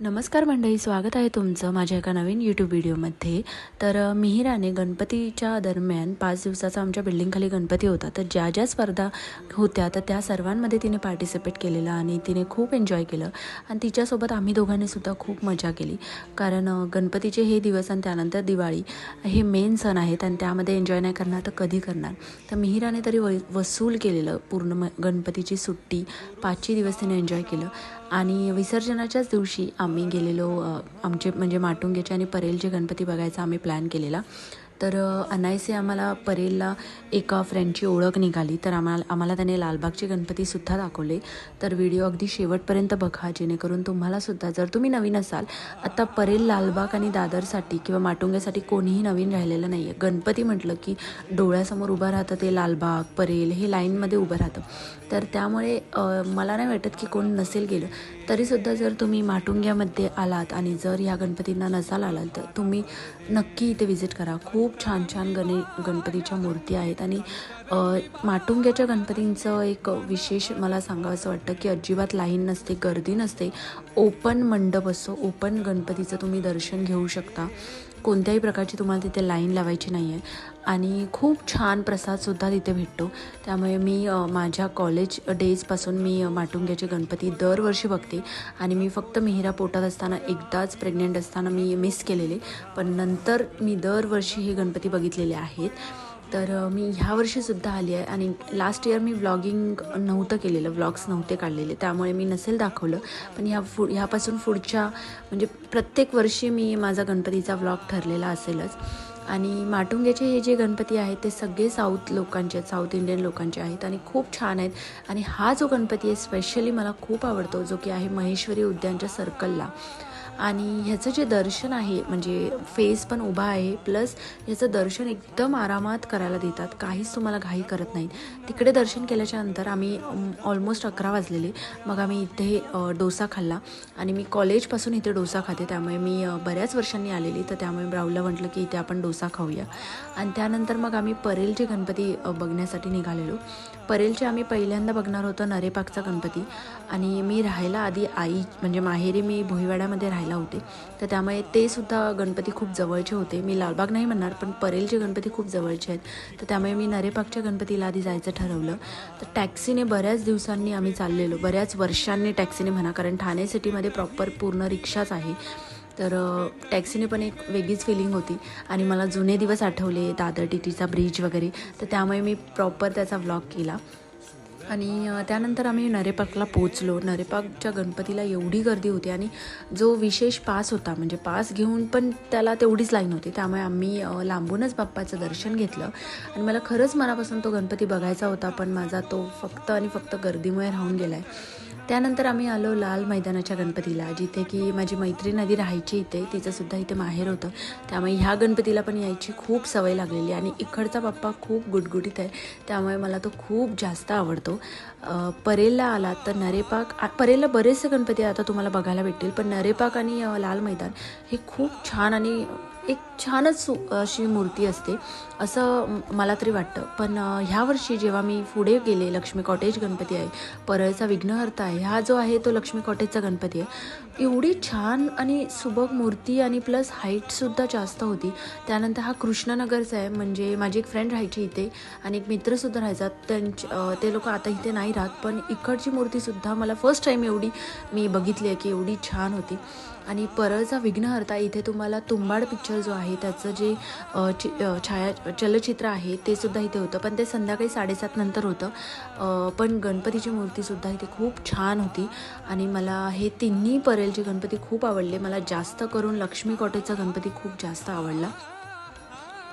नमस्कार मंडळी, स्वागत आहे तुमचं माझ्या एका नवीन यूट्यूब व्हिडिओमध्ये. तर मिहिराने गणपतीच्या दरम्यान 5 दिवसाचा आमच्या बिल्डिंगखाली गणपती होता. तर ज्या ज्या स्पर्धा होत्या तर त्या सर्वांमध्ये तिने पार्टिसिपेट केलेलं आणि तिने खूप एन्जॉय केलं. आणि तिच्यासोबत आम्ही दोघांनीसुद्धा खूप मजा केली. कारण गणपतीचे हे दिवस आणि त्यानंतर दिवाळी हे मेन सण आहेत आणि त्यामध्ये एन्जॉय नाही करणार तर कधी करणार. तर मिहिराने तरी वसूल केलेलं पूर्ण गणपतीची सुट्टी 5 दिवस तिने एन्जॉय केलं. आणि विसर्जनाच्याच दिवशी आम्ही गेलेलो आमचे म्हणजे माटुंग्याचे आणि परेलचे गणपती बघायचा आम्ही प्लॅन केलेला. तर अनायसे आम्हाला परेलला एका फ्रेंडची ओळख निघाली. तर आम्हाला त्याने लालबागचे गणपतीसुद्धा दाखवले. तर व्हिडिओ अगदी शेवटपर्यंत बघा, जेणेकरून तुम्हालासुद्धा जर तुम्ही नवीन असाल, आता परेल, लालबाग आणि दादरसाठी किंवा माटुंग्यासाठी कोणीही नवीन राहिलेलं नाही आहे. गणपती म्हटलं की डोळ्यासमोर उभं राहतं ते लालबाग, परेल हे लाईनमध्ये उभं राहतं. तर त्यामुळे मला नाही वाटत की कोण नसेल गेलं. तरीसुद्धा जर तुम्ही माटुंग्यामध्ये आलात आणि जर ह्या गणपतींना नसाल आलात तर तुम्ही नक्की इथे विजिट करा. खूप छान छान गणपतीच्या मूर्ती आहेत. आणि माटुंग्याच्या गणपतींचं एक विशेष मला सांगावंसं वाटतं की अजिबात लाईन नसते, गर्दी नसते. ओपन मंडप असतो, ओपन गणपतीचं तुम्ही दर्शन घेऊ शकता. कोणत्याही प्रकारची तुम्हाला तिथे लाईन लावायची नाही आहे. आणि खूप छान प्रसादसुद्धा तिथे भेटतो. त्यामुळे मी माझ्या कॉलेज डेजपासून मी माटुंग्याचे गणपती दरवर्षी बघते. आणि मी फक्त मिहिरा पोटात असताना एकदाच प्रेग्नेंट असताना मी मिस केलेले, पण नंतर मी दरवर्षी हे गणपती बघितलेले आहेत. तर मी ह्या वर्षीसुद्धा आली आहे. आणि लास्ट इयर मी व्लॉगिंग नव्हतं केलेलं, व्लॉग्स नव्हते काढलेले, त्यामुळे मी नसेल दाखवलं. पण ह्यापासून पुढच्या म्हणजे प्रत्येक वर्षी मी माझा गणपतीचा व्लॉग ठरलेला असेलच. आणि माटुंग्याचे हे जे गणपती आहेत ते सगळे साऊथ इंडियन लोकांचे आहेत आणि खूप छान आहेत. आणि हा जो गणपती आहे स्पेशली मला खूप आवडतो, जो की आहे महेश्वरी उद्यानच्या सर्कलला. आणि ह्याचं जे दर्शन आहे म्हणजे फेस पण उभा आहे, प्लस ह्याचं दर्शन एकदम आरामात करायला देतात, काहीच तुम्हाला घाई करत नाहीत. तिकडे दर्शन केल्याच्या नंतर आम्ही ऑलमोस्ट 11 वाजलेले. मग आम्ही इथे डोसा खाल्ला. आणि मी कॉलेजपासून इथे डोसा खाते, त्यामुळे मी बऱ्याच वर्षांनी आलेली, तर त्यामुळे राहुलला म्हटलं की इथे आपण डोसा खाऊया. आणि त्यानंतर मग आम्ही परेलचे गणपती बघण्यासाठी निघालेलो. परेलचे आम्ही पहिल्यांदा बघणार होतो नरेपाकचा गणपती. आणि मी राहायला आधी म्हणजे माहेरी मी भोईवाड्यामध्ये राहायला होते, तर त्यामुळे ते सुद्धा गणपती खूप जवळचे होते. मी लालबाग नाही म्हणणार, पण परेलचे गणपती खूप जवळचे आहेत. तर त्यामुळे मी नरेपाकच्या गणपतीला आधी जायचं ठरवलं. तर टॅक्सीने बऱ्याच दिवसांनी आम्ही चाललेलो, बऱ्याच वर्षांनी टॅक्सीने म्हणा, कारण ठाणे सिटीमध्ये प्रॉपर पूर्ण रिक्षाच आहे. तर टॅक्सीने पण एक वेगळीच फिलिंग होती. आणि मला जुने दिवस आठवले, दादर टीटीचा ब्रिज वगैरे, तर त्यामुळे मी प्रॉपर त्याचा व्लॉग केला. आणि त्यानंतर आम्ही नरेपाकला पोचलो. नरेपाकच्या गणपतीला एवढी गर्दी होती आणि जो विशेष पास होता, म्हणजे पास घेऊन पण त्याला तेवढीच लाईन होती, त्यामुळे आम्ही लांबूनच बाप्पाचं दर्शन घेतलं. आणि मला खरंच मनापासून तो गणपती बघायचा होता, पण माझा तो फक्त आणि फक्त गर्दीमुळे राहून गेला आहे. त्यानंतर आम्ही आलो लाल मैदानाच्या गणपतीला, जिथे की माझी मैत्रीण आधी राहायची इथे, तिचंसुद्धा इथे माहेर होतं, त्यामुळे ह्या गणपतीला पण यायची खूप सवय लागलेली. आणि इकडचा बाप्पा खूप गुटगुटीत आहे, त्यामुळे मला तो खूप जास्त आवडतो. परेलला आलात तर परेलला बरेचसे गणपती आता तुम्हाला बघायला भेटतील, पण नरेपाक आणि लाल मैदान हे खूप छान आणि एक छानच अशी मूर्ती असते असं मला तरी वाटतं. पण ह्या वर्षी जेव्हा मी पुढे गेले, लक्ष्मी कॉटेज गणपती आहे, परळचा विघ्नहर्ता आहे, हा जो आहे तो लक्ष्मी कॉटेजचा गणपती आहे. एवढी छान आणि सुबक मूर्ती आणि प्लस हाईटसुद्धा जास्त होती. त्यानंतर हा कृष्णनगरचा आहे, म्हणजे माझी एक फ्रेंड राहायची इथे आणि एक मित्रसुद्धा राहायचा, ते लोक आता इथे नाही राहत, पण इकडची मूर्तीसुद्धा मला फर्स्ट टाईम एवढी मी बघितली आहे की एवढी छान होती. आणि परळचा विघ्नहर्ता इथे तुम्हाला तुंबाड पिक्चर जो आहे त्याचं जे चलचित्र आहे ते सुद्धा इथे होतं, पण ते संध्याकाळी 7:30 नंतर होतं. पण गणपतीची मूर्तीसुद्धा इथे खूप छान होती. आणि मला हे तिन्ही परेलचे गणपती खूप आवडले. मला जास्त करून लक्ष्मी कॉटेजचा गणपती खूप जास्त आवडला.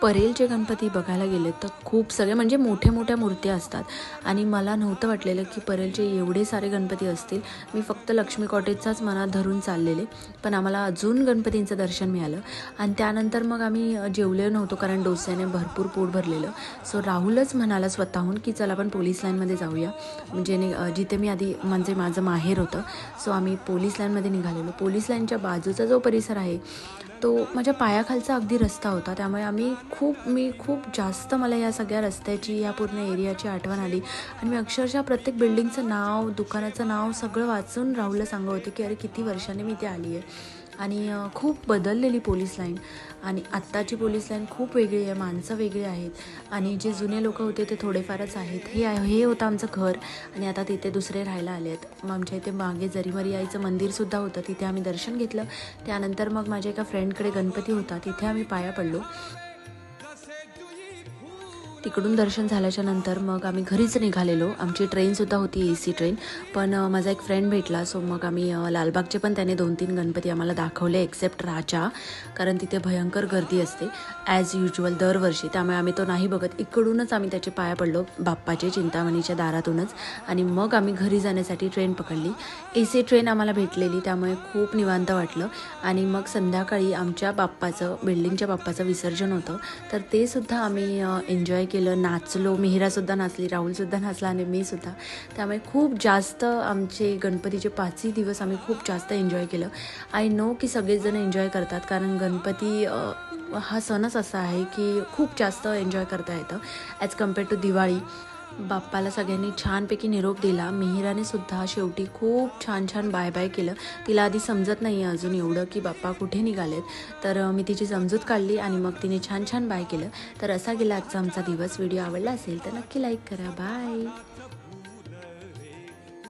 परेलचे गणपती बघायला गेले तर खूप सगळे म्हणजे मोठ्या मूर्त्या असतात. आणि मला नव्हतं वाटलेलं की परेलचे एवढे सारे गणपती असतील. मी फक्त लक्ष्मी कॉटेजचाच मनात धरून चाललेले, पण आम्हाला अजून गणपतींचं दर्शन मिळालं. आणि त्यानंतर मग आम्ही जेवले नव्हतो, कारण डोस्याने भरपूर पोट भरलेलं. सो राहुलच म्हणाला स्वतःहून की चला आपण पोलीस लाईनमध्ये जाऊया, म्हणजे जिथे मी आधी म्हणजे माझं माहेर होतं. सो आम्ही पोलीस लाईनमध्ये निघालेलो. पोलीस लाईनच्या बाजूचा जो परिसर आहे तो माझ्या पायाखालचा अगदी रस्ता होता, त्यामुळे आम्ही मी खूप जास्त मला या सगळ्या रस्त्याची, या पूर्ण एरियाची आठवण आली आणि मी अक्षरशः प्रत्येक बिल्डिंगचं नाव, दुकानाचं नाव सगळं वाचून राहुलला सांगत होते की अरे किती वर्षांनी मी इथे आली आहे. आणि खूप बदललेली पोलीस लाईन आणि आत्ताची पोलीस लाईन खूप वेगळी आहे, माणसं वेगळी आहेत आणि जे जुने लोक होते ते थोडेफारच आहेत. हे होतं आमचं घर आणि आता तिथे दुसरे राहायला आले आहेत. मग आमच्या इथे मागे जरीमरी आईचं मंदिरसुद्धा होतं, तिथे आम्ही दर्शन घेतलं. त्यानंतर मग माझ्या एका फ्रेंडकडे गणपती होता, तिथे आम्ही पाया पडलो. तिकडून दर्शन झाल्याच्या नंतर मग आम्ही घरीच निघालेलो. आमची ट्रेनसुद्धा होती AC ट्रेन, पण माझा एक फ्रेंड भेटला, सो मग आम्ही लालबागचे पण त्याने 2-3 गणपती आम्हाला दाखवले एक्सेप्ट राजा, कारण तिथे भयंकर गर्दी असते ॲज युजल दरवर्षी. त्यामुळे आम्ही तो नाही बघत, इकडूनच आम्ही त्याचे पाया पडलो बाप्पाचे चिंतामणीच्या दारातूनच आणि मग आम्ही घरी जाण्यासाठी ट्रेन पकडली. AC ट्रेन आम्हाला भेटलेली, त्यामुळे खूप निवांत वाटलं. आणि मग संध्याकाळी आमच्या बिल्डिंगच्या बाप्पाचं विसर्जन होतं, तर ते सुद्धा आम्ही एन्जॉय केलं, नाचलो. मिहिरासुद्धा नाचली, राहुलसुद्धा नाचला आणि मी सुद्धा. त्यामुळे खूप जास्त आमचे गणपतीचे 5ही दिवस आम्ही खूप जास्त एन्जॉय केलं. आय नो की सगळेजण एन्जॉय करतात, कारण गणपती हा सणच असा आहे की खूप जास्त एन्जॉय करता येतं ॲज कम्पेअर टू दिवाळी. बाप्पाला सगळ्यांनी छानपैकी निरोप दिला. मिहिराने सुद्धा शेवटी खूप छान बाय बाय केलं. तिला आधी समजत नाही आहे अजून एवढं की बाप्पा कुठे निघालेत, तर मी तिची समजूत काढली आणि मग तिने छान बाय केलं. तर असा गेला आजचा आमचा दिवस. व्हिडिओ आवडला असेल तर नक्की लाईक करा. बाय.